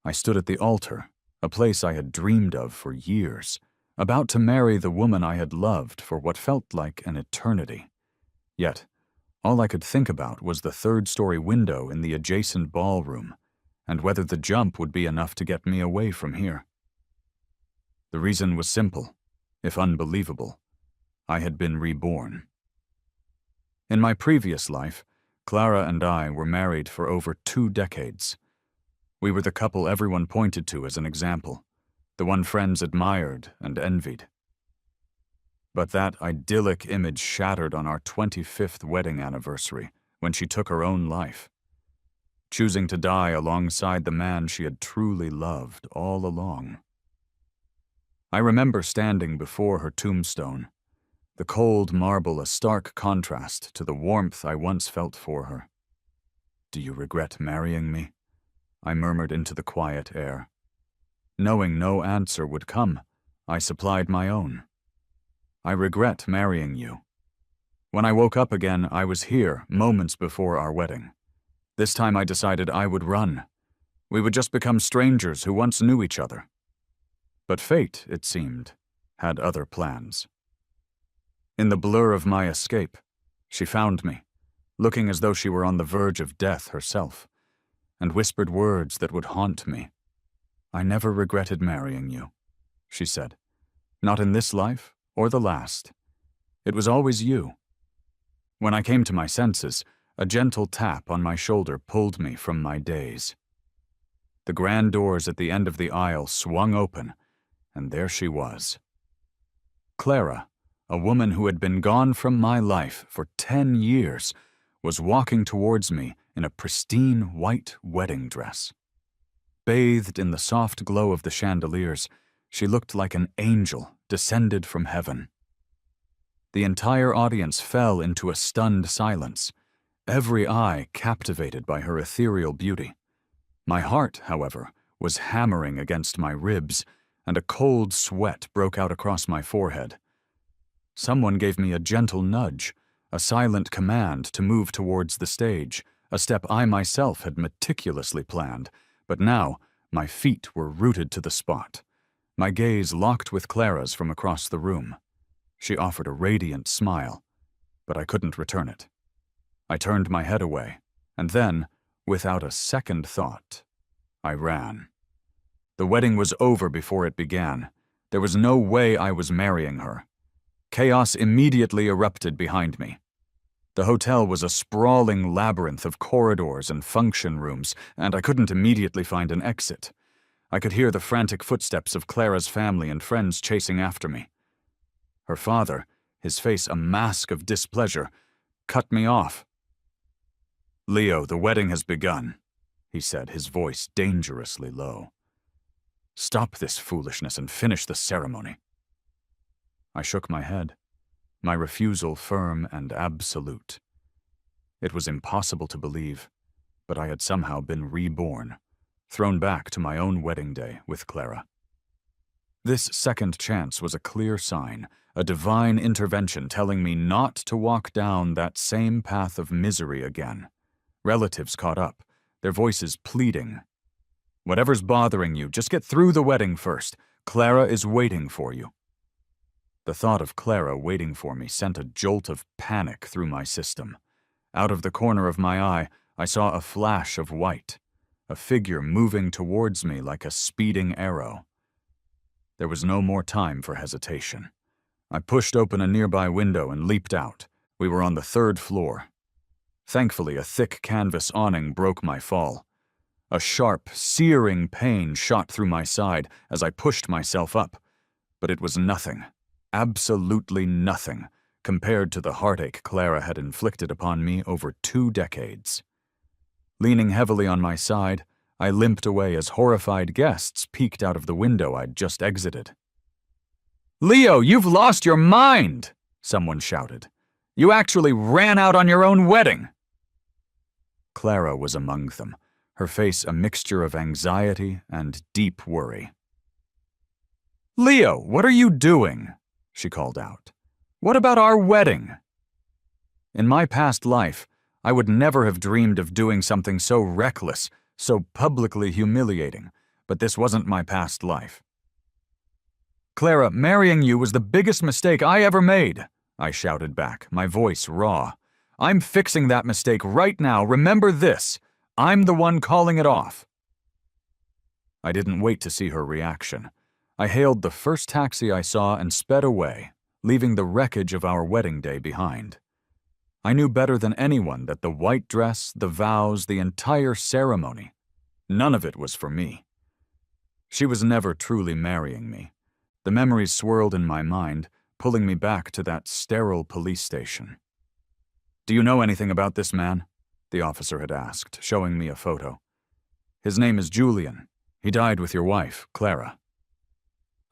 I stood at the altar, a place I had dreamed of for years, about to marry the woman I had loved for what felt like an eternity. Yet, all I could think about was the third-story window in the adjacent ballroom, and whether the jump would be enough to get me away from here. The reason was simple, if unbelievable. I had been reborn. In my previous life, Clara and I were married for over 2 decades. We were the couple everyone pointed to as an example, the one friends admired and envied. But that idyllic image shattered on our 25th wedding anniversary when she took her own life, choosing to die alongside the man she had truly loved all along. I remember standing before her tombstone, the cold marble a stark contrast to the warmth I once felt for her. "Do you regret marrying me?" I murmured into the quiet air. Knowing no answer would come, I supplied my own. "I regret marrying you. When I woke up again, I was here, moments before our wedding. This time I decided I would run. We would just become strangers who once knew each other." But fate, it seemed, had other plans. In the blur of my escape, she found me, looking as though she were on the verge of death herself, and whispered words that would haunt me. "I never regretted marrying you," she said. "Not in this life or the last. It was always you." When I came to my senses, a gentle tap on my shoulder pulled me from my daze. The grand doors at the end of the aisle swung open, and there she was. Clara, a woman who had been gone from my life for 10 years, was walking towards me in a pristine white wedding dress. Bathed in the soft glow of the chandeliers, she looked like an angel descended from heaven. The entire audience fell into a stunned silence, every eye captivated by her ethereal beauty. My heart, however, was hammering against my ribs, and a cold sweat broke out across my forehead. Someone gave me a gentle nudge, a silent command to move towards the stage, a step I myself had meticulously planned, but now my feet were rooted to the spot. My gaze locked with Clara's from across the room. She offered a radiant smile, but I couldn't return it. I turned my head away, and then, without a second thought, I ran. The wedding was over before it began. There was no way I was marrying her. Chaos immediately erupted behind me. The hotel was a sprawling labyrinth of corridors and function rooms, and I couldn't immediately find an exit. I could hear the frantic footsteps of Clara's family and friends chasing after me. Her father, his face a mask of displeasure, cut me off. "Leo, the wedding has begun," he said, his voice dangerously low. "Stop this foolishness and finish the ceremony." I shook my head, my refusal firm and absolute. It was impossible to believe, but I had somehow been reborn, thrown back to my own wedding day with Clara. This second chance was a clear sign, a divine intervention telling me not to walk down that same path of misery again. Relatives caught up, their voices pleading. "Whatever's bothering you, just get through the wedding first. Clara is waiting for you." The thought of Clara waiting for me sent a jolt of panic through my system. Out of the corner of my eye, I saw a flash of white, a figure moving towards me like a speeding arrow. There was no more time for hesitation. I pushed open a nearby window and leaped out. We were on the 3rd floor. Thankfully, a thick canvas awning broke my fall. A sharp, searing pain shot through my side as I pushed myself up, but it was nothing. Absolutely nothing, compared to the heartache Clara had inflicted upon me over 2 decades. Leaning heavily on my side, I limped away as horrified guests peeked out of the window I'd just exited. "Leo, you've lost your mind!" someone shouted. "You actually ran out on your own wedding!" Clara was among them, her face a mixture of anxiety and deep worry. "Leo, what are you doing?" she called out. "What about our wedding?" In my past life, I would never have dreamed of doing something so reckless, so publicly humiliating, but this wasn't my past life. "Clara, marrying you was the biggest mistake I ever made," I shouted back, my voice raw. "I'm fixing that mistake right now. Remember this. I'm the one calling it off." I didn't wait to see her reaction. I hailed the first taxi I saw and sped away, leaving the wreckage of our wedding day behind. I knew better than anyone that the white dress, the vows, the entire ceremony, none of it was for me. She was never truly marrying me. The memories swirled in my mind, pulling me back to that sterile police station. "Do you know anything about this man?" the officer had asked, showing me a photo. "His name is Julian. He died with your wife, Clara."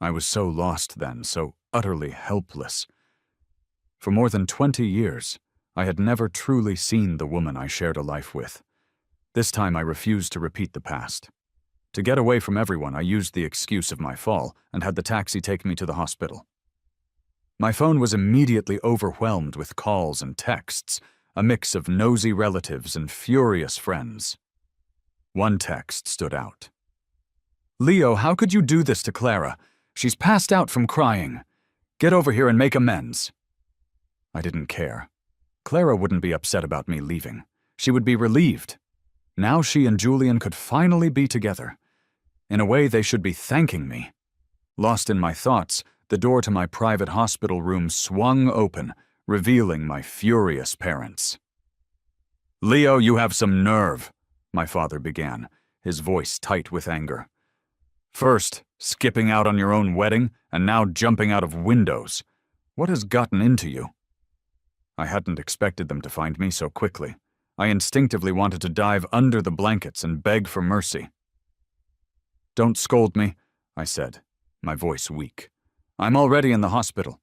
I was so lost then, so utterly helpless. For more than 20 years, I had never truly seen the woman I shared a life with. This time I refused to repeat the past. To get away from everyone, I used the excuse of my fall and had the taxi take me to the hospital. My phone was immediately overwhelmed with calls and texts, a mix of nosy relatives and furious friends. One text stood out. "Leo, how could you do this to Clara? She's passed out from crying. Get over here and make amends." I didn't care. Clara wouldn't be upset about me leaving. She would be relieved. Now she and Julian could finally be together. In a way, they should be thanking me. Lost in my thoughts, the door to my private hospital room swung open, revealing my furious parents. "Leo, you have some nerve," my father began, his voice tight with anger. "First, skipping out on your own wedding, and now jumping out of windows. What has gotten into you?" I hadn't expected them to find me so quickly. I instinctively wanted to dive under the blankets and beg for mercy. "Don't scold me," I said, my voice weak. "I'm already in the hospital."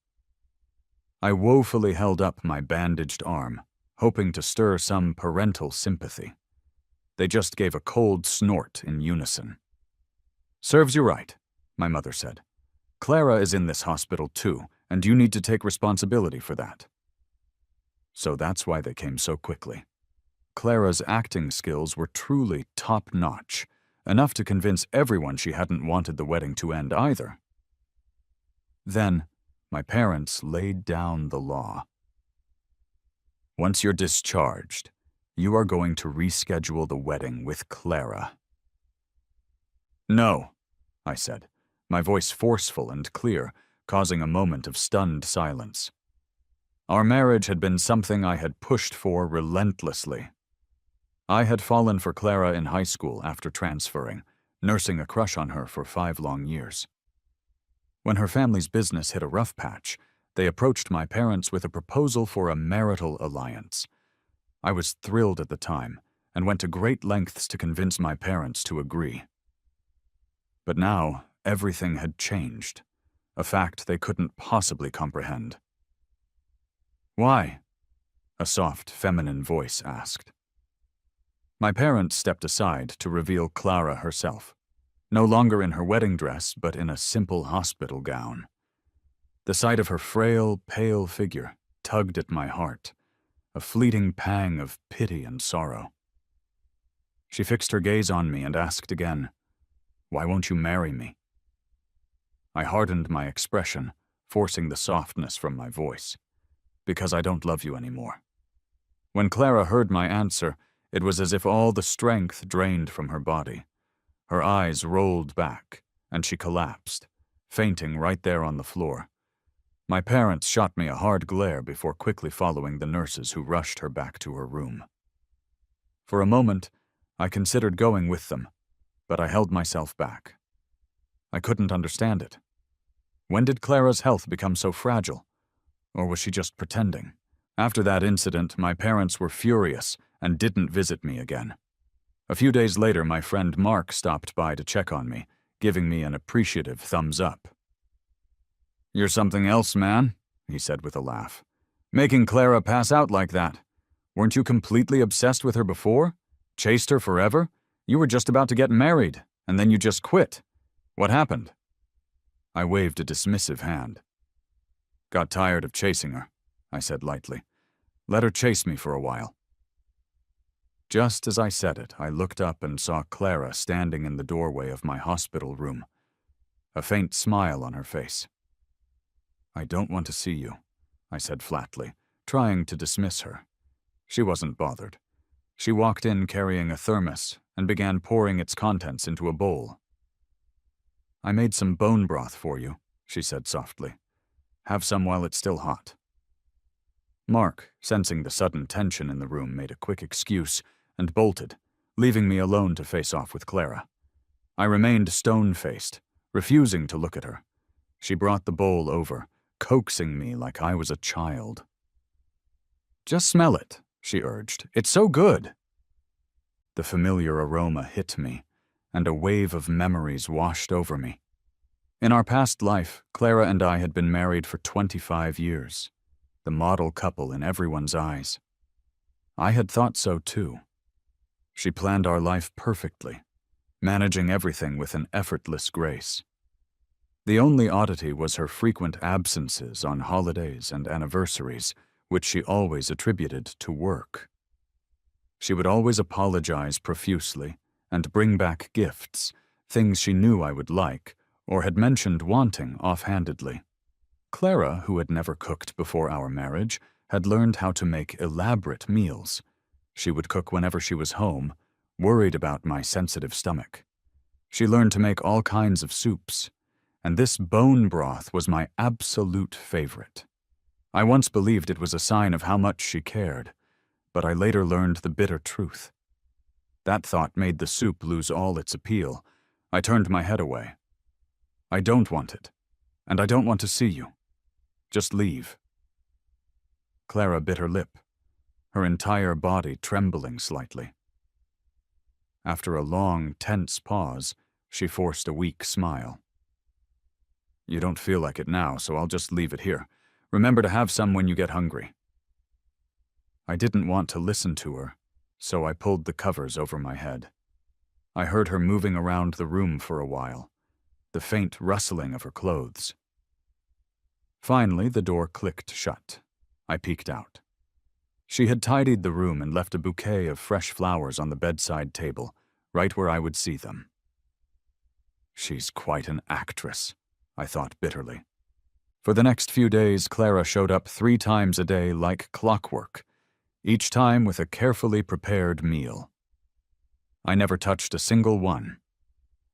I woefully held up my bandaged arm, hoping to stir some parental sympathy. They just gave a cold snort in unison. "Serves you right," my mother said. "Clara is in this hospital too, and you need to take responsibility for that." So that's why they came so quickly. Clara's acting skills were truly top-notch, enough to convince everyone she hadn't wanted the wedding to end either. Then, my parents laid down the law. "Once you're discharged, you are going to reschedule the wedding with Clara." "No," I said, my voice forceful and clear, causing a moment of stunned silence. Our marriage had been something I had pushed for relentlessly. I had fallen for Clara in high school after transferring, nursing a crush on her for 5 long years. When her family's business hit a rough patch, they approached my parents with a proposal for a marital alliance. I was thrilled at the time and went to great lengths to convince my parents to agree. But now, everything had changed, a fact they couldn't possibly comprehend. "Why?" a soft, feminine voice asked. My parents stepped aside to reveal Clara herself, no longer in her wedding dress, but in a simple hospital gown. The sight of her frail, pale figure tugged at my heart, a fleeting pang of pity and sorrow. She fixed her gaze on me and asked again, "Why won't you marry me?" I hardened my expression, forcing the softness from my voice. "Because I don't love you anymore." When Clara heard my answer, it was as if all the strength drained from her body. Her eyes rolled back, and she collapsed, fainting right there on the floor. My parents shot me a hard glare before quickly following the nurses who rushed her back to her room. For a moment, I considered going with them, but I held myself back. I couldn't understand it. When did Clara's health become so fragile? Or was she just pretending? After that incident, my parents were furious and didn't visit me again. A few days later, my friend Mark stopped by to check on me, giving me an appreciative thumbs up. "You're something else, man," he said with a laugh. "Making Clara pass out like that. Weren't you completely obsessed with her before? Chased her forever? You were just about to get married, and then you just quit. What happened?" I waved a dismissive hand. "Got tired of chasing her," I said lightly. "Let her chase me for a while." Just as I said it, I looked up and saw Clara standing in the doorway of my hospital room, a faint smile on her face. "I don't want to see you," I said flatly, trying to dismiss her. She wasn't bothered. She walked in carrying a thermos and began pouring its contents into a bowl. "I made some bone broth for you," she said softly. "Have some while it's still hot." Mark, sensing the sudden tension in the room, made a quick excuse and bolted, leaving me alone to face off with Clara. I remained stone-faced, refusing to look at her. She brought the bowl over, coaxing me like I was a child. "Just smell it," she urged. "It's so good." The familiar aroma hit me, and a wave of memories washed over me. In our past life, Clara and I had been married for 25 years, the model couple in everyone's eyes. I had thought so too. She planned our life perfectly, managing everything with an effortless grace. The only oddity was her frequent absences on holidays and anniversaries, which she always attributed to work. She would always apologize profusely and bring back gifts, things she knew I would like or had mentioned wanting offhandedly. Clara, who had never cooked before our marriage, had learned how to make elaborate meals. She would cook whenever she was home, worried about my sensitive stomach. She learned to make all kinds of soups, and this bone broth was my absolute favorite. I once believed it was a sign of how much she cared, but I later learned the bitter truth. That thought made the soup lose all its appeal. I turned my head away. "I don't want it, and I don't want to see you. Just leave." Clara bit her lip, her entire body trembling slightly. After a long, tense pause, she forced a weak smile. "You don't feel like it now, so I'll just leave it here. Remember to have some when you get hungry." I didn't want to listen to her, so I pulled the covers over my head. I heard her moving around the room for a while, the faint rustling of her clothes. Finally, the door clicked shut. I peeked out. She had tidied the room and left a bouquet of fresh flowers on the bedside table, right where I would see them. She's quite an actress, I thought bitterly. For the next few days, Clara showed up 3 times a day like clockwork, each time with a carefully prepared meal. I never touched a single one.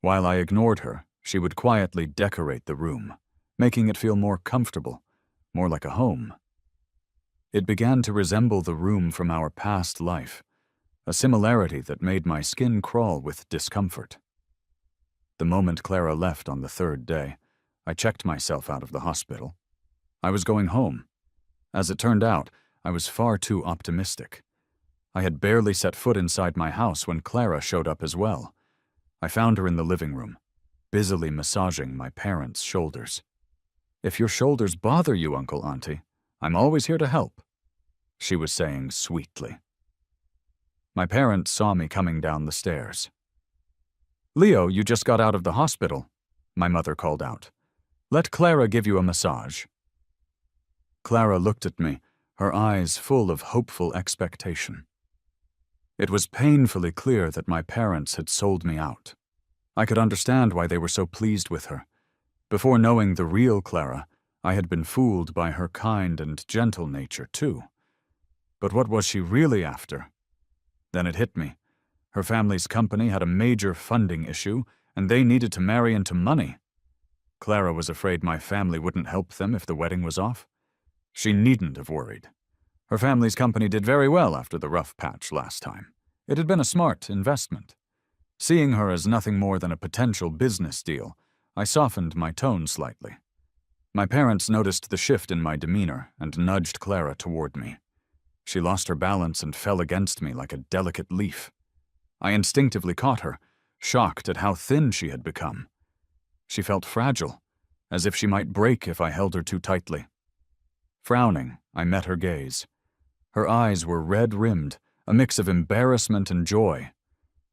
While I ignored her, she would quietly decorate the room, making it feel more comfortable, more like a home. It began to resemble the room from our past life, a similarity that made my skin crawl with discomfort. The moment Clara left on the 3rd day, I checked myself out of the hospital. I was going home. As it turned out, I was far too optimistic. I had barely set foot inside my house when Clara showed up as well. I found her in the living room, busily massaging my parents' shoulders. "If your shoulders bother you, Uncle Auntie, I'm always here to help," she was saying sweetly. My parents saw me coming down the stairs. "Leo, you just got out of the hospital," my mother called out. "Let Clara give you a massage." Clara looked at me, her eyes full of hopeful expectation. It was painfully clear that my parents had sold me out. I could understand why they were so pleased with her. Before knowing the real Clara, I had been fooled by her kind and gentle nature, too. But what was she really after? Then it hit me. Her family's company had a major funding issue, and they needed to marry into money. Clara was afraid my family wouldn't help them if the wedding was off. She needn't have worried. Her family's company did very well after the rough patch last time. It had been a smart investment. Seeing her as nothing more than a potential business deal, I softened my tone slightly. My parents noticed the shift in my demeanor and nudged Clara toward me. She lost her balance and fell against me like a delicate leaf. I instinctively caught her, shocked at how thin she had become. She felt fragile, as if she might break if I held her too tightly. Frowning, I met her gaze. Her eyes were red-rimmed, a mix of embarrassment and joy.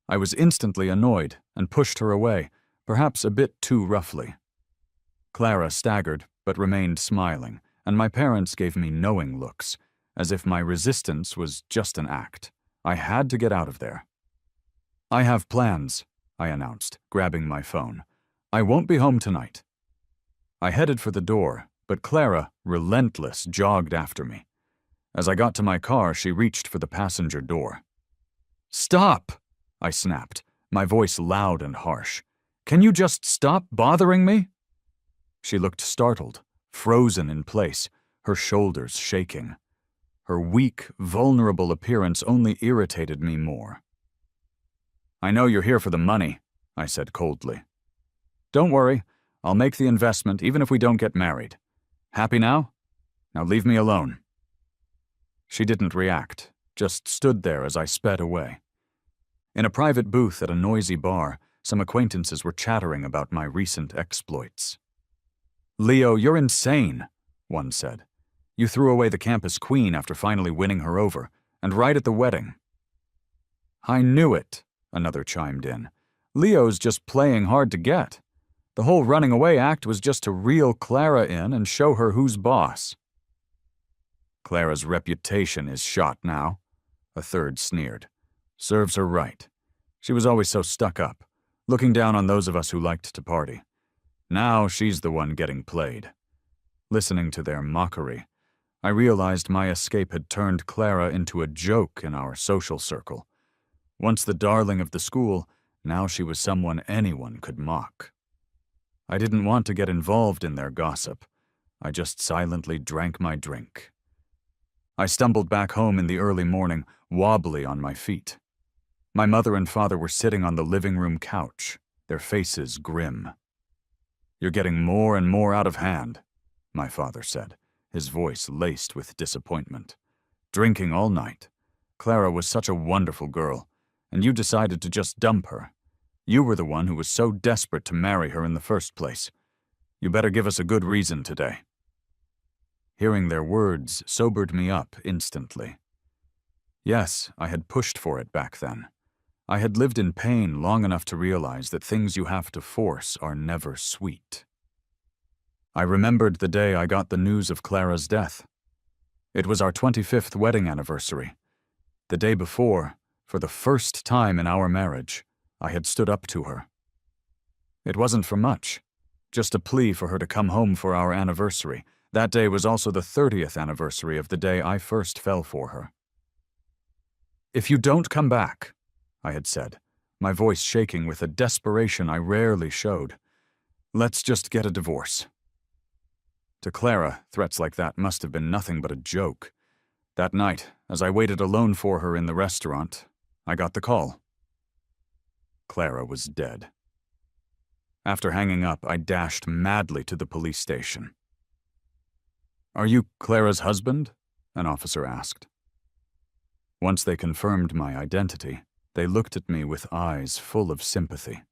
I was instantly annoyed and pushed her away, perhaps a bit too roughly. Clara staggered, but remained smiling, and my parents gave me knowing looks, as if my resistance was just an act, I had to get out of there. "I have plans," I announced, grabbing my phone. "I won't be home tonight." I headed for the door, but Clara, relentless, jogged after me. As I got to my car, she reached for the passenger door. "Stop!" I snapped, my voice loud and harsh. "Can you just stop bothering me?" She looked startled, frozen in place, her shoulders shaking. Her weak, vulnerable appearance only irritated me more. "I know you're here for the money," I said coldly. "Don't worry, I'll make the investment even if we don't get married. Happy now? Now leave me alone." She didn't react, just stood there as I sped away. In a private booth at a noisy bar, some acquaintances were chattering about my recent exploits. "Leo, you're insane," one said. "You threw away the campus queen after finally winning her over, and right at the wedding." "I knew it," another chimed in. "Leo's just playing hard to get. The whole running away act was just to reel Clara in and show her who's boss." "Clara's reputation is shot now," a third sneered. "Serves her right. She was always so stuck up, looking down on those of us who liked to party. Now she's the one getting played." Listening to their mockery, I realized my escape had turned Clara into a joke in our social circle. Once the darling of the school, now she was someone anyone could mock. I didn't want to get involved in their gossip. I just silently drank my drink. I stumbled back home in the early morning, wobbly on my feet. My mother and father were sitting on the living room couch, their faces grim. "You're getting more and more out of hand," my father said, his voice laced with disappointment. "Drinking all night. Clara was such a wonderful girl, and you decided to just dump her. You were the one who was so desperate to marry her in the first place. You better give us a good reason today." Hearing their words sobered me up instantly. Yes, I had pushed for it back then. I had lived in pain long enough to realize that things you have to force are never sweet. I remembered the day I got the news of Clara's death. It was our 25th wedding anniversary. The day before, for the first time in our marriage, I had stood up to her. It wasn't for much, just a plea for her to come home for our anniversary. That day was also the 30th anniversary of the day I first fell for her. "If you don't come back," I had said, my voice shaking with a desperation I rarely showed, "let's just get a divorce." To Clara, threats like that must have been nothing but a joke. That night, as I waited alone for her in the restaurant, I got the call. Clara was dead. After hanging up, I dashed madly to the police station. "Are you Clara's husband?" an officer asked. Once they confirmed my identity, they looked at me with eyes full of sympathy.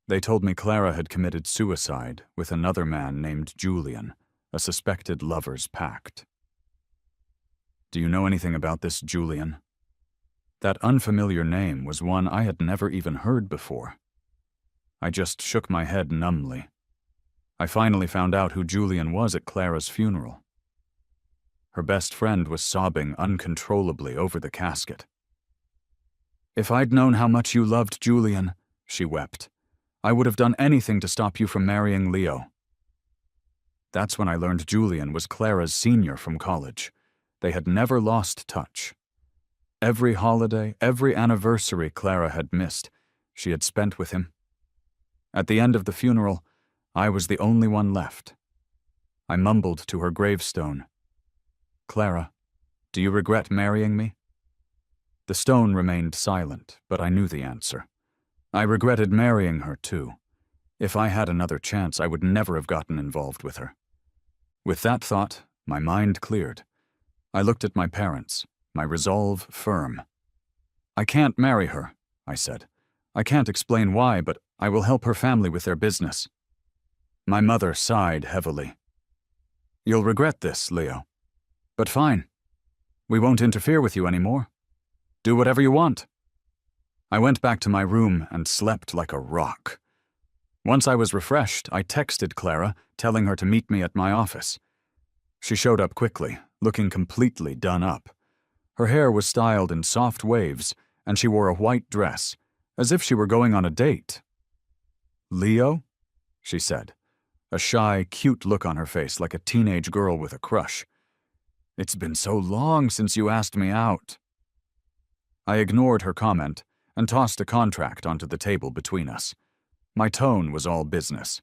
They told me Clara had committed suicide with another man named Julian, a suspected lover's pact. "Do you know anything about this Julian?" That unfamiliar name was one I had never even heard before. I just shook my head numbly. I finally found out who Julian was at Clara's funeral. Her best friend was sobbing uncontrollably over the casket. "If I'd known how much you loved Julian," she wept, "I would have done anything to stop you from marrying Leo." That's when I learned Julian was Clara's senior from college. They had never lost touch. Every holiday, every anniversary Clara had missed, she had spent with him. At the end of the funeral, I was the only one left. I mumbled to her gravestone, "Clara, do you regret marrying me?" The stone remained silent, but I knew the answer. I regretted marrying her, too. If I had another chance, I would never have gotten involved with her. With that thought, my mind cleared. I looked at my parents, my resolve firm. "I can't marry her," I said. "I can't explain why, but I will help her family with their business." My mother sighed heavily. "You'll regret this, Leo. But fine. We won't interfere with you anymore. Do whatever you want." I went back to my room and slept like a rock. Once I was refreshed, I texted Clara, telling her to meet me at my office. She showed up quickly, looking completely done up. Her hair was styled in soft waves, and she wore a white dress, as if she were going on a date. "Leo?" she said, a shy, cute look on her face like a teenage girl with a crush. "It's been so long since you asked me out." I ignored her comment and tossed a contract onto the table between us. My tone was all business.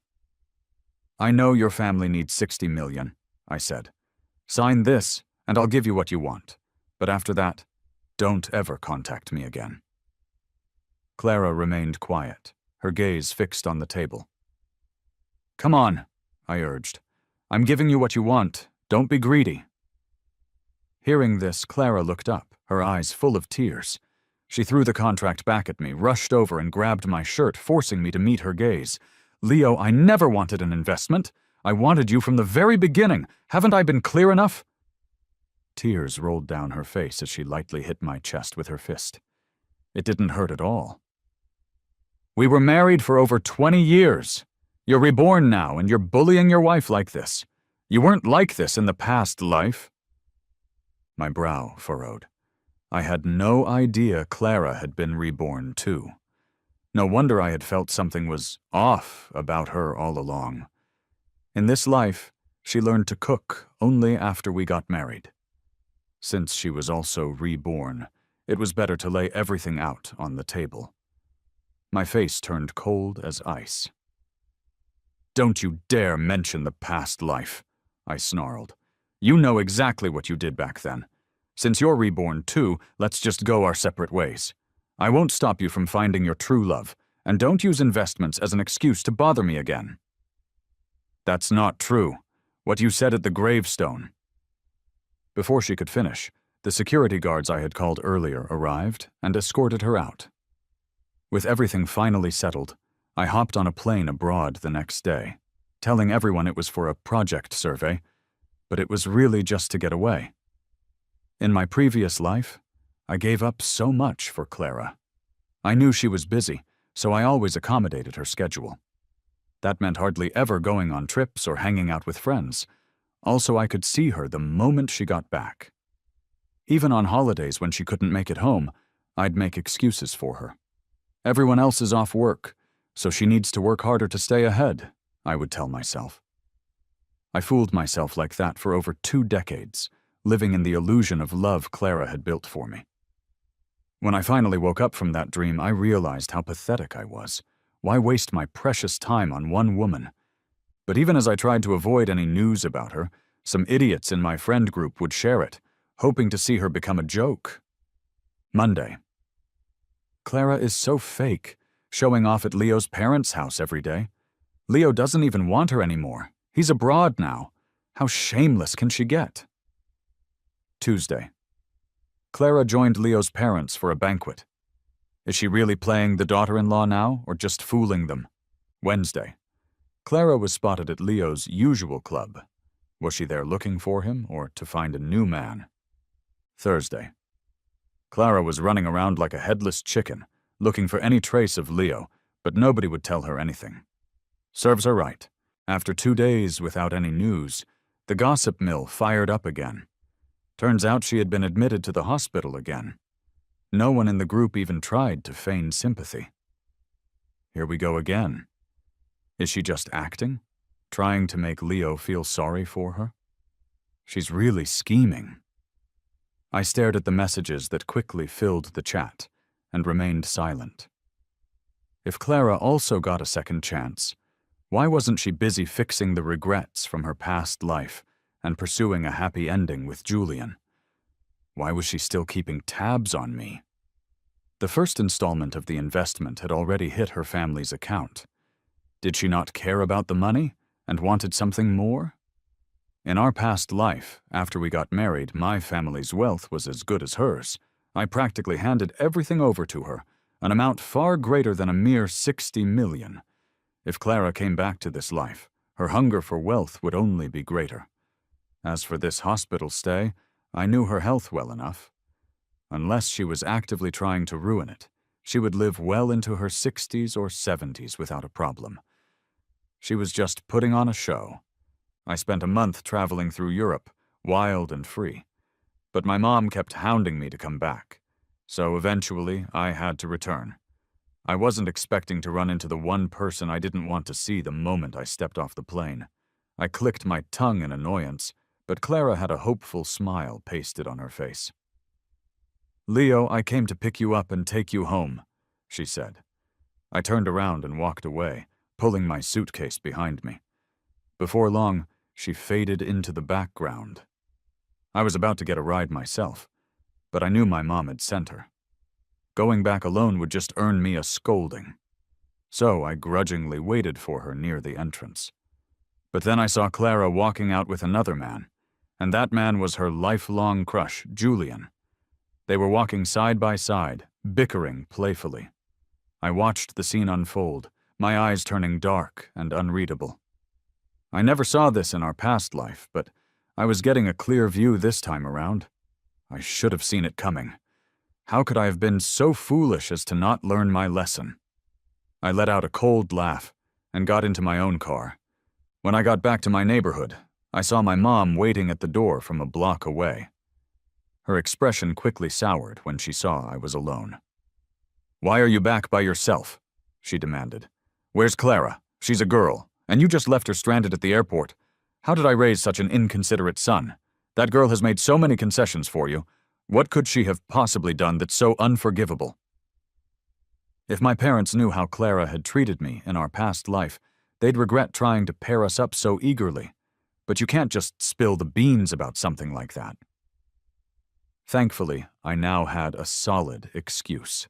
"I know your family needs $60 million, I said. "Sign this, and I'll give you what you want. But after that, don't ever contact me again." Clara remained quiet, her gaze fixed on the table. "Come on," I urged. "I'm giving you what you want. Don't be greedy." Hearing this, Clara looked up, her eyes full of tears. She threw the contract back at me, rushed over and grabbed my shirt, forcing me to meet her gaze. "Leo, I never wanted an investment. I wanted you from the very beginning. Haven't I been clear enough?" Tears rolled down her face as she lightly hit my chest with her fist. It didn't hurt at all. "We were married for over 20 years. You're reborn now, and you're bullying your wife like this. You weren't like this in the past life." My brow furrowed. I had no idea Clara had been reborn too. No wonder I had felt something was off about her all along. In this life, she learned to cook only after we got married. Since she was also reborn, it was better to lay everything out on the table. My face turned cold as ice. "Don't you dare mention the past life," I snarled. "You know exactly what you did back then. Since you're reborn too, let's just go our separate ways. I won't stop you from finding your true love, and don't use investments as an excuse to bother me again." "That's not true. What you said at the gravestone." Before she could finish, the security guards I had called earlier arrived and escorted her out. With everything finally settled, I hopped on a plane abroad the next day, telling everyone it was for a project survey, but it was really just to get away. In my previous life, I gave up so much for Clara. I knew she was busy, so I always accommodated her schedule. That meant hardly ever going on trips or hanging out with friends. Also, I could see her the moment she got back. Even on holidays when she couldn't make it home, I'd make excuses for her. Everyone else is off work, so she needs to work harder to stay ahead, I would tell myself. I fooled myself like that for over 2 decades, living in the illusion of love Clara had built for me. When I finally woke up from that dream, I realized how pathetic I was. Why waste my precious time on one woman? But even as I tried to avoid any news about her, some idiots in my friend group would share it, hoping to see her become a joke. Monday. Clara is so fake, showing off at Leo's parents' house every day. Leo doesn't even want her anymore. He's abroad now. How shameless can she get? Tuesday. Clara joined Leo's parents for a banquet. Is she really playing the daughter-in-law now, or just fooling them? Wednesday. Clara was spotted at Leo's usual club. Was she there looking for him, or to find a new man? Thursday. Clara was running around like a headless chicken, looking for any trace of Leo, but nobody would tell her anything. Serves her right. After 2 days without any news, the gossip mill fired up again. Turns out she had been admitted to the hospital again. No one in the group even tried to feign sympathy. Here we go again. Is she just acting? Trying to make Leo feel sorry for her? She's really scheming. I stared at the messages that quickly filled the chat and remained silent. If Clara also got a second chance, why wasn't she busy fixing the regrets from her past life and pursuing a happy ending with Julian? Why was she still keeping tabs on me? The first installment of the investment had already hit her family's account. Did she not care about the money and wanted something more? In our past life, after we got married, my family's wealth was as good as hers. I practically handed everything over to her, an amount far greater than a mere 60 million. If Clara came back to this life, her hunger for wealth would only be greater. As for this hospital stay, I knew her health well enough. Unless she was actively trying to ruin it, she would live well into her 60s or 70s without a problem. She was just putting on a show. I spent a month traveling through Europe, wild and free. but my mom kept hounding me to come back, so eventually I had to return. I wasn't expecting to run into the one person I didn't want to see the moment I stepped off the plane. I clicked my tongue in annoyance, but Clara had a hopeful smile pasted on her face. "Leo, I came to pick you up and take you home," she said. I turned around and walked away, pulling my suitcase behind me. Before long, she faded into the background. I was about to get a ride myself, but I knew my mom had sent her. Going back alone would just earn me a scolding. So I grudgingly waited for her near the entrance. But then I saw Clara walking out with another man, and that man was her lifelong crush, Julian. They were walking side by side, bickering playfully. I watched the scene unfold, my eyes turning dark and unreadable. I never saw this in our past life, but I was getting a clear view this time around. I should have seen it coming. How could I have been so foolish as to not learn my lesson? I let out a cold laugh and got into my own car. When I got back to my neighborhood, I saw my mom waiting at the door from a block away. Her expression quickly soured when she saw I was alone. "Why are you back by yourself?" she demanded. "Where's Clara? She's a girl, and you just left her stranded at the airport. How did I raise such an inconsiderate son? That girl has made so many concessions for you. What could she have possibly done that's so unforgivable?" If my parents knew how Clara had treated me in our past life, they'd regret trying to pair us up so eagerly. But you can't just spill the beans about something like that. Thankfully, I now had a solid excuse.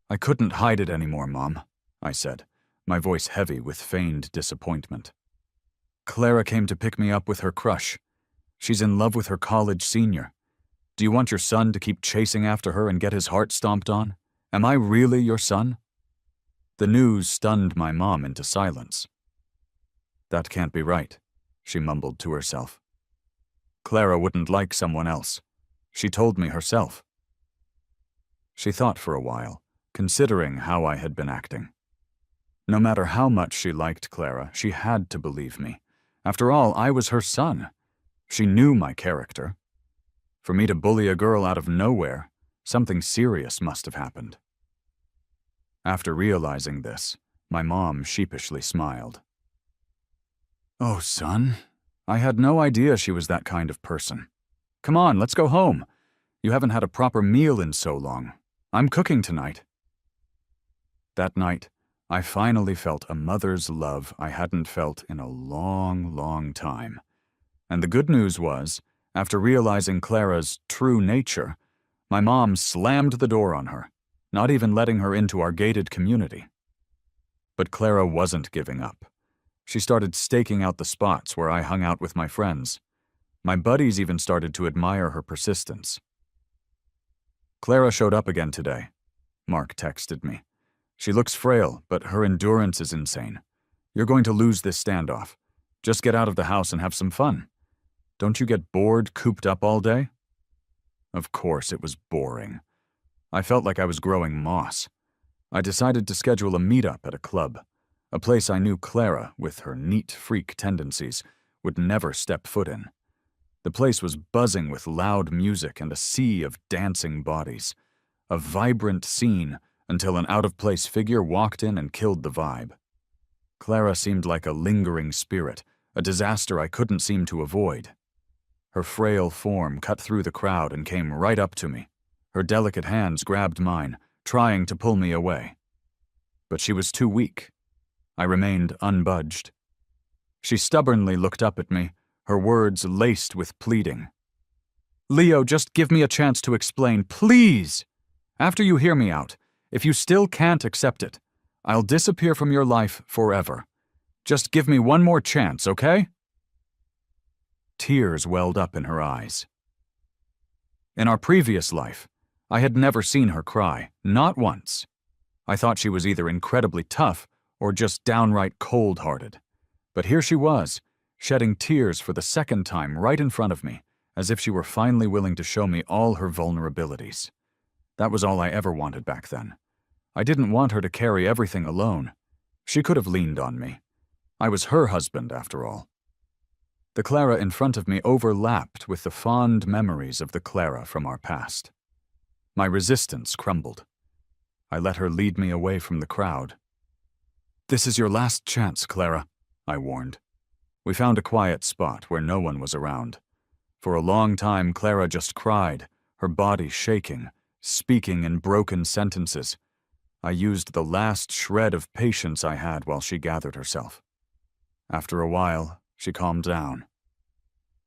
"I couldn't hide it anymore, Mom," I said, my voice heavy with feigned disappointment. "Clara came to pick me up with her crush. She's in love with her college senior. Do you want your son to keep chasing after her and get his heart stomped on? Am I really your son?" The news stunned my mom into silence. "That can't be right," she mumbled to herself. "Clara wouldn't like someone else. She told me herself." She thought for a while, considering how I had been acting. No matter how much she liked Clara, she had to believe me. After all, I was her son. She knew my character. For me to bully a girl out of nowhere, something serious must have happened. After realizing this, my mom sheepishly smiled. "Oh, son, I had no idea she was that kind of person. Come on, let's go home. You haven't had a proper meal in so long. I'm cooking tonight." That night, I finally felt a mother's love I hadn't felt in a long, long time. And the good news was, after realizing Clara's true nature, my mom slammed the door on her, not even letting her into our gated community. But Clara wasn't giving up. She started staking out the spots where I hung out with my friends. My buddies even started to admire her persistence. "Clara showed up again today," Mark texted me. "She looks frail, but her endurance is insane. You're going to lose this standoff. Just get out of the house and have some fun. Don't you get bored cooped up all day?" Of course it was boring. I felt like I was growing moss. I decided to schedule a meetup at a club, a place I knew Clara, with her neat freak tendencies, would never step foot in. The place was buzzing with loud music and a sea of dancing bodies. A vibrant scene until an out-of-place figure walked in and killed the vibe. Clara seemed like a lingering spirit, a disaster I couldn't seem to avoid. Her frail form cut through the crowd and came right up to me. Her delicate hands grabbed mine, trying to pull me away. But she was too weak. I remained unbudged. She stubbornly looked up at me, her words laced with pleading. "Leo, just give me a chance to explain, please! After you hear me out, if you still can't accept it, I'll disappear from your life forever. Just give me one more chance, okay?" Tears welled up in her eyes. In our previous life, I had never seen her cry, not once. I thought she was either incredibly tough or just downright cold-hearted. But here she was, shedding tears for the second time right in front of me, as if she were finally willing to show me all her vulnerabilities. That was all I ever wanted back then. I didn't want her to carry everything alone. She could have leaned on me. I was her husband, after all. The Clara in front of me overlapped with the fond memories of the Clara from our past. My resistance crumbled. I let her lead me away from the crowd. "This is your last chance, Clara," I warned. We found a quiet spot where no one was around. For a long time, Clara just cried, her body shaking, speaking in broken sentences. I used the last shred of patience I had while she gathered herself. After a while, she calmed down.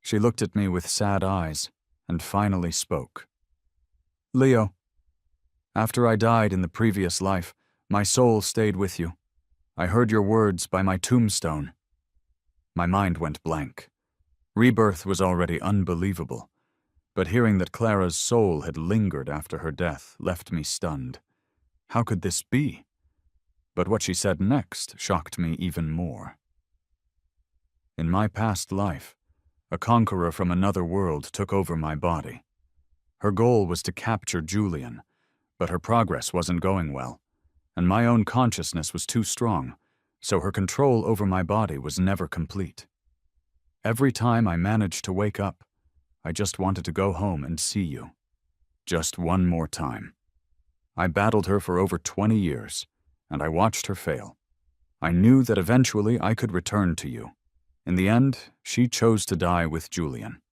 She looked at me with sad eyes and finally spoke. "Leo, after I died in the previous life, my soul stayed with you. I heard your words by my tombstone." My mind went blank. Rebirth was already unbelievable, but hearing that Clara's soul had lingered after her death left me stunned. How could this be? But what she said next shocked me even more. "In my past life, a conqueror from another world took over my body. Her goal was to capture Julian, but her progress wasn't going well, and my own consciousness was too strong, so her control over my body was never complete. Every time I managed to wake up, I just wanted to go home and see you. Just one more time. I battled her for over 20 years, and I watched her fail. I knew that eventually I could return to you. In the end, she chose to die with Julian.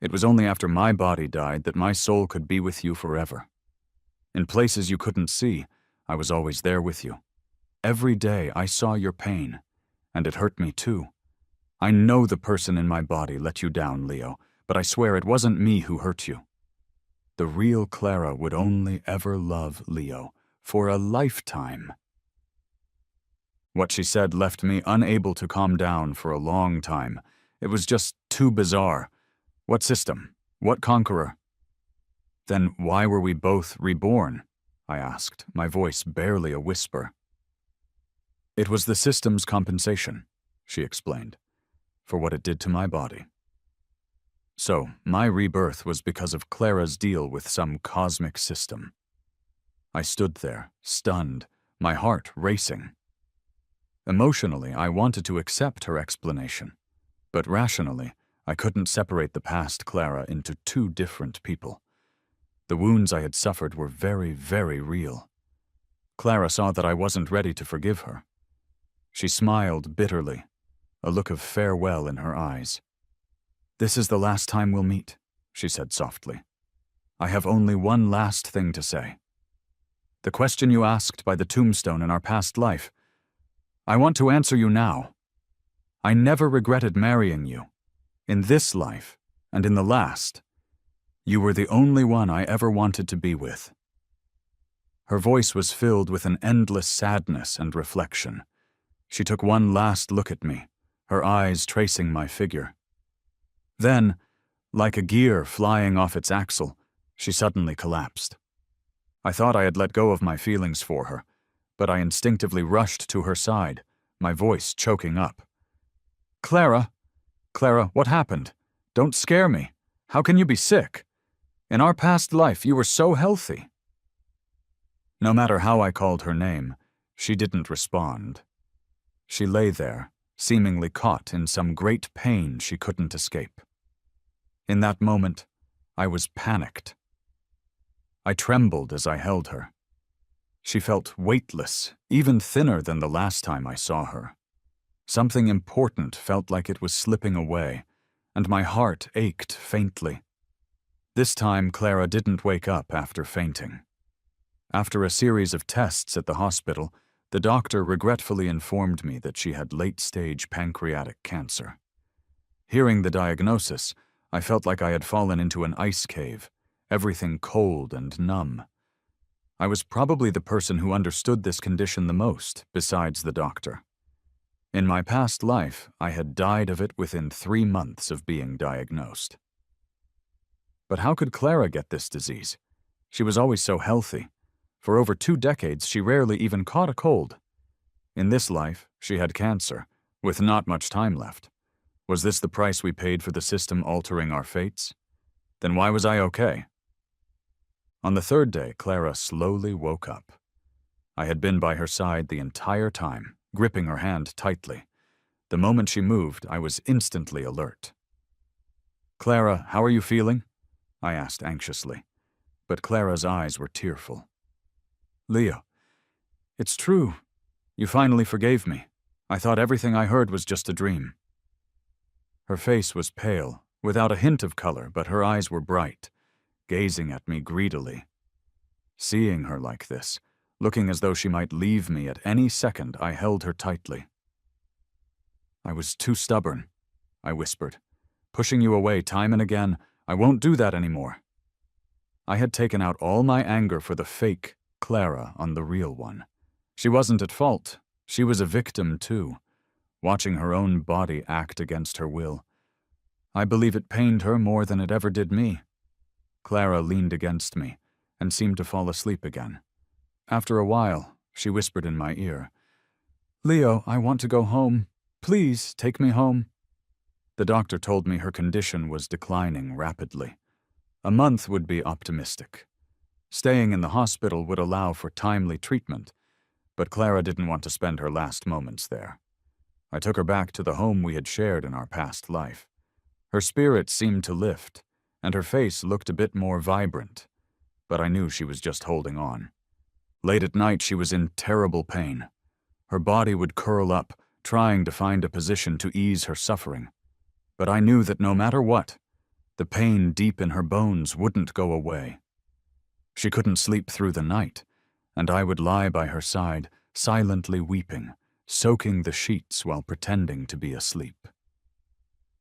It was only after my body died that my soul could be with you forever. In places you couldn't see, I was always there with you. Every day I saw your pain, and it hurt me too. I know the person in my body let you down, Leo, but I swear it wasn't me who hurt you. The real Clara would only ever love Leo for a lifetime." What she said left me unable to calm down for a long time. It was just too bizarre. What system? What conqueror? "Then why were we both reborn?" I asked, my voice barely a whisper. "It was the system's compensation," she explained, "for what it did to my body. So, my rebirth was because of Clara's deal with some cosmic system." I stood there, stunned, my heart racing. Emotionally, I wanted to accept her explanation, but rationally, I couldn't separate the past Clara into two different people. The wounds I had suffered were very, very real. Clara saw that I wasn't ready to forgive her. She smiled bitterly, a look of farewell in her eyes. "This is the last time we'll meet," she said softly. "I have only one last thing to say. The question you asked by the tombstone in our past life, I want to answer you now. I never regretted marrying you. In this life, and in the last, you were the only one I ever wanted to be with." Her voice was filled with an endless sadness and reflection. She took one last look at me, her eyes tracing my figure. Then, like a gear flying off its axle, she suddenly collapsed. I thought I had let go of my feelings for her, but I instinctively rushed to her side, my voice choking up. "Clara! Clara, what happened? Don't scare me. How can you be sick? In our past life, you were so healthy." No matter how I called her name, she didn't respond. She lay there, seemingly caught in some great pain she couldn't escape. In that moment, I was panicked. I trembled as I held her. She felt weightless, even thinner than the last time I saw her. Something important felt like it was slipping away, and my heart ached faintly. This time, Clara didn't wake up after fainting. After a series of tests at the hospital, the doctor regretfully informed me that she had late-stage pancreatic cancer. Hearing the diagnosis, I felt like I had fallen into an ice cave, everything cold and numb. I was probably the person who understood this condition the most, besides the doctor. In my past life, I had died of it within 3 months of being diagnosed. But how could Clara get this disease? She was always so healthy. For over 2 decades, she rarely even caught a cold. In this life, she had cancer, with not much time left. Was this the price we paid for the system altering our fates? Then why was I okay? On the 3rd day, Clara slowly woke up. I had been by her side the entire time, gripping her hand tightly. The moment she moved, I was instantly alert. "Clara, how are you feeling?" I asked anxiously, but Clara's eyes were tearful. "Leo, it's true. You finally forgave me. I thought everything I heard was just a dream." Her face was pale, without a hint of color, but her eyes were bright, gazing at me greedily. Seeing her like this, looking as though she might leave me at any second, I held her tightly. "I was too stubborn," I whispered, "pushing you away time and again. I won't do that anymore." I had taken out all my anger for the fake Clara on the real one. She wasn't at fault. She was a victim, too, watching her own body act against her will. I believe it pained her more than it ever did me. Clara leaned against me and seemed to fall asleep again. After a while, she whispered in my ear, "Leo, I want to go home. Please take me home." The doctor told me her condition was declining rapidly. A month would be optimistic. Staying in the hospital would allow for timely treatment, but Clara didn't want to spend her last moments there. I took her back to the home we had shared in our past life. Her spirits seemed to lift, and her face looked a bit more vibrant, but I knew she was just holding on. Late at night, she was in terrible pain. Her body would curl up, trying to find a position to ease her suffering. But I knew that no matter what, the pain deep in her bones wouldn't go away. She couldn't sleep through the night, and I would lie by her side, silently weeping, soaking the sheets while pretending to be asleep.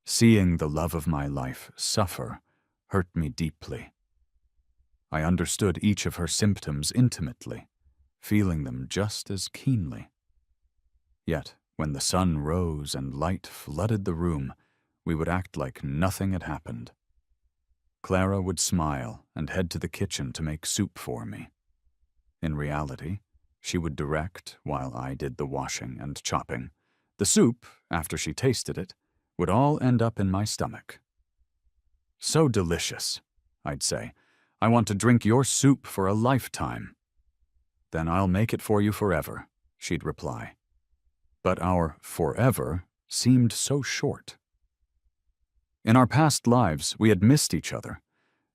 Seeing the love of my life suffer hurt me deeply. I understood each of her symptoms intimately, feeling them just as keenly. Yet, when the sun rose and light flooded the room, we would act like nothing had happened. Clara would smile and head to the kitchen to make soup for me. In reality, she would direct while I did the washing and chopping. The soup, after she tasted it, would all end up in my stomach. "So delicious," I'd say. "I want to drink your soup for a lifetime." "Then I'll make it for you forever," she'd reply. But our forever seemed so short. In our past lives, we had missed each other.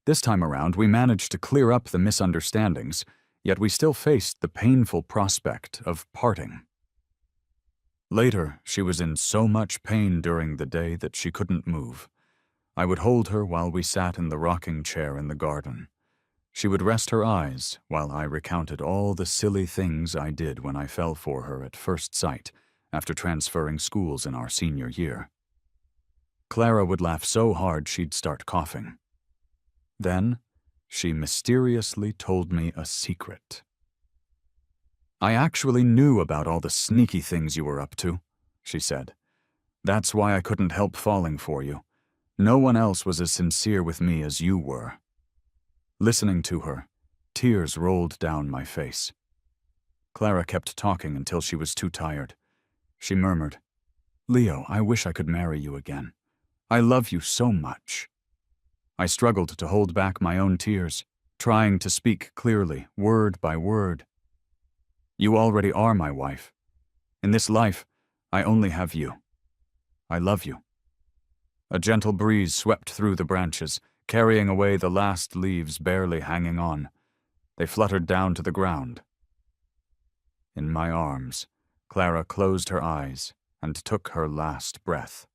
This time around, we managed to clear up the misunderstandings, yet we still faced the painful prospect of parting. Later, she was in so much pain during the day that she couldn't move. I would hold her while we sat in the rocking chair in the garden. She would rest her eyes while I recounted all the silly things I did when I fell for her at first sight after transferring schools in our senior year. Clara would laugh so hard she'd start coughing. Then, she mysteriously told me a secret. "I actually knew about all the sneaky things you were up to," she said. "That's why I couldn't help falling for you. No one else was as sincere with me as you were." Listening to her, tears rolled down my face. Clara kept talking until she was too tired. She murmured, "Leo, I wish I could marry you again. I love you so much." I struggled to hold back my own tears, trying to speak clearly, word by word. "You already are my wife. In this life, I only have you. I love you." A gentle breeze swept through the branches, carrying away the last leaves barely hanging on. They fluttered down to the ground. In my arms, Clara closed her eyes and took her last breath.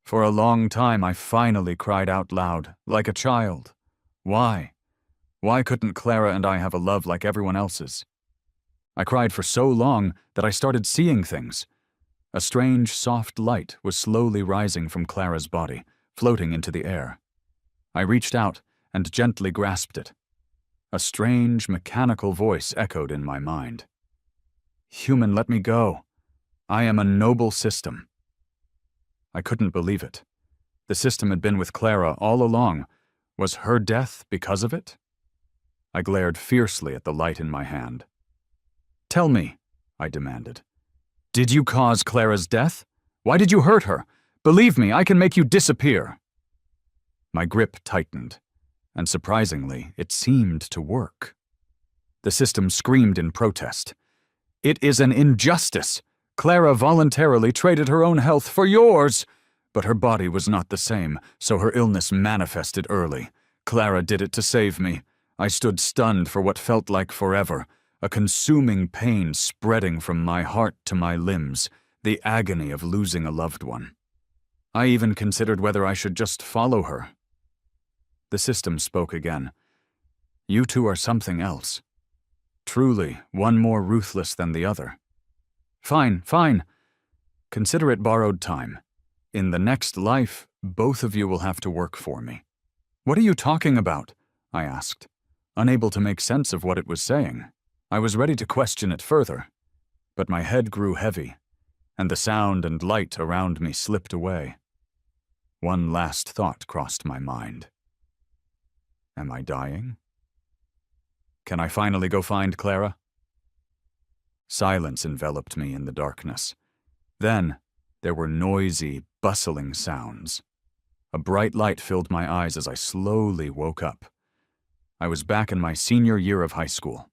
For a long time, I finally cried out loud, like a child. Why? Why couldn't Clara and I have a love like everyone else's? I cried for so long that I started seeing things. A strange, soft light was slowly rising from Clara's body, floating into the air. I reached out and gently grasped it. A strange, mechanical voice echoed in my mind. "Human, let me go. I am a noble system." I couldn't believe it. The system had been with Clara all along. Was her death because of it? I glared fiercely at the light in my hand. "Tell me," I demanded. "Did you cause Clara's death? Why did you hurt her? Believe me, I can make you disappear." My grip tightened, and surprisingly, it seemed to work. The system screamed in protest. "It is an injustice. Clara voluntarily traded her own health for yours. But her body was not the same, so her illness manifested early. Clara did it to save me. I stood stunned for what felt like forever, a consuming pain spreading from my heart to my limbs, the agony of losing a loved one. I even considered whether I should just follow her. The system spoke again. You two are something else. Truly, one more ruthless than the other. Fine, fine. Consider it borrowed time. In the next life, both of you will have to work for me. What are you talking about? I asked, unable to make sense of what it was saying. I was ready to question it further, but my head grew heavy, and the sound and light around me slipped away. One last thought crossed my mind. Am I dying? Can I finally go find Clara? Silence enveloped me in the darkness. Then, there were noisy, bustling sounds. A bright light filled my eyes as I slowly woke up. I was back in my senior year of high school.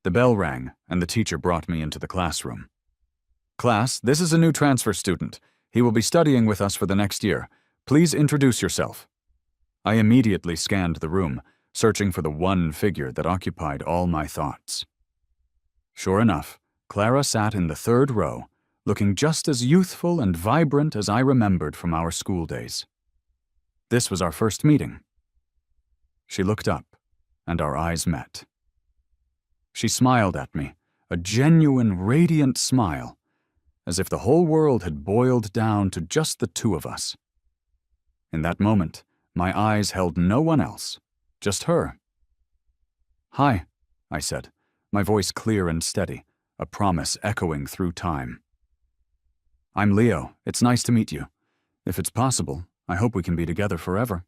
The bell rang, and the teacher brought me into the classroom. Class, this is a new transfer student. He will be studying with us for the next year. Please introduce yourself. I immediately scanned the room, searching for the one figure that occupied all my thoughts. Sure enough, Clara sat in the third row, looking just as youthful and vibrant as I remembered from our school days. This was our first meeting. She looked up, and our eyes met. She smiled at me, a genuine, radiant smile, as if the whole world had boiled down to just the two of us. In that moment, my eyes held no one else, just her. Hi, I said, my voice clear and steady, a promise echoing through time. I'm Leo. It's nice to meet you. If it's possible, I hope we can be together forever.